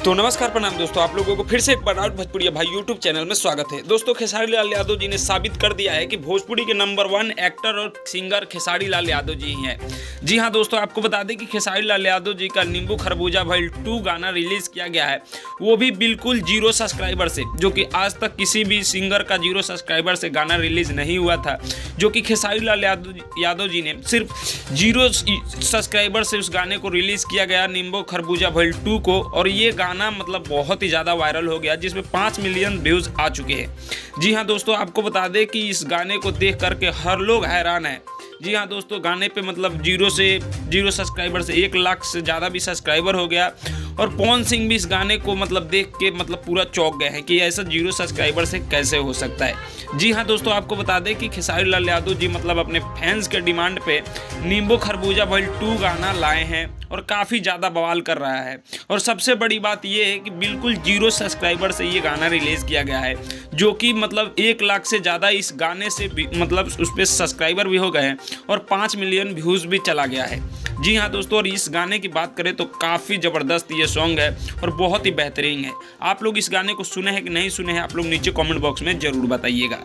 तो नमस्कार प्रणाम दोस्तों, आप लोगों को फिर से एक बार आउट भोजपुरी भाई यूट्यूब चैनल में स्वागत है। दोस्तों, खेसारी लाल यादव जी ने साबित कर दिया है कि भोजपुरी के नंबर 1 एक्टर और सिंगर खेसारी लाल यादव जी ही हैं। जी हाँ दोस्तों, आपको बता दें कि खेसारी लाल यादव जी का नींबू खरबूजा भइल 2 गाना रिलीज किया गया है, वो भी बिल्कुल 0 सब्सक्राइबर से, जो कि आज तक किसी भी सिंगर का 0 सब्सक्राइबर से गाना रिलीज नहीं हुआ था। जो कि खेसारी लाल यादव जी ने सिर्फ 0 सब्सक्राइबर से उस गाने को रिलीज किया गया, नींबू खरबूजा भइल 2 को, और ये गाना मतलब बहुत ही ज़्यादा वायरल हो गया, जिसमें 5 मिलियन व्यूज़ आ चुके हैं। जी हाँ दोस्तों, आपको बता दें कि इस गाने को देख करके हर लोग हैरान है। जी हाँ दोस्तों, गाने पे मतलब 0 सब्सक्राइबर से 1 लाख से ज़्यादा भी सब्सक्राइबर हो गया, और पवन सिंह भी इस गाने को मतलब देख के मतलब पूरा चौंक गए हैं कि ऐसा 0 सब्सक्राइबर से कैसे हो सकता है। जी हाँ दोस्तों, आपको बता दें कि खेसारी लाल यादव जी मतलब अपने फैंस के डिमांड पे नींबू खरबूजा भइल 2 गाना लाए हैं और काफ़ी ज़्यादा बवाल कर रहा है। और सबसे बड़ी बात यह है कि बिल्कुल 0 सब्सक्राइबर से ये गाना रिलीज़ किया गया है, जो कि मतलब 1 लाख से ज़्यादा इस गाने से मतलब उस पर सब्सक्राइबर भी हो गए हैं और 5 मिलियन व्यूज़ भी चला गया है। जी हाँ दोस्तों, और इस गाने की बात करें तो काफ़ी ज़बरदस्त ये सॉन्ग है और बहुत ही बेहतरीन है। आप लोग इस गाने को सुने हैं कि नहीं सुने हैं, आप लोग नीचे कमेंट बॉक्स में ज़रूर बताइएगा।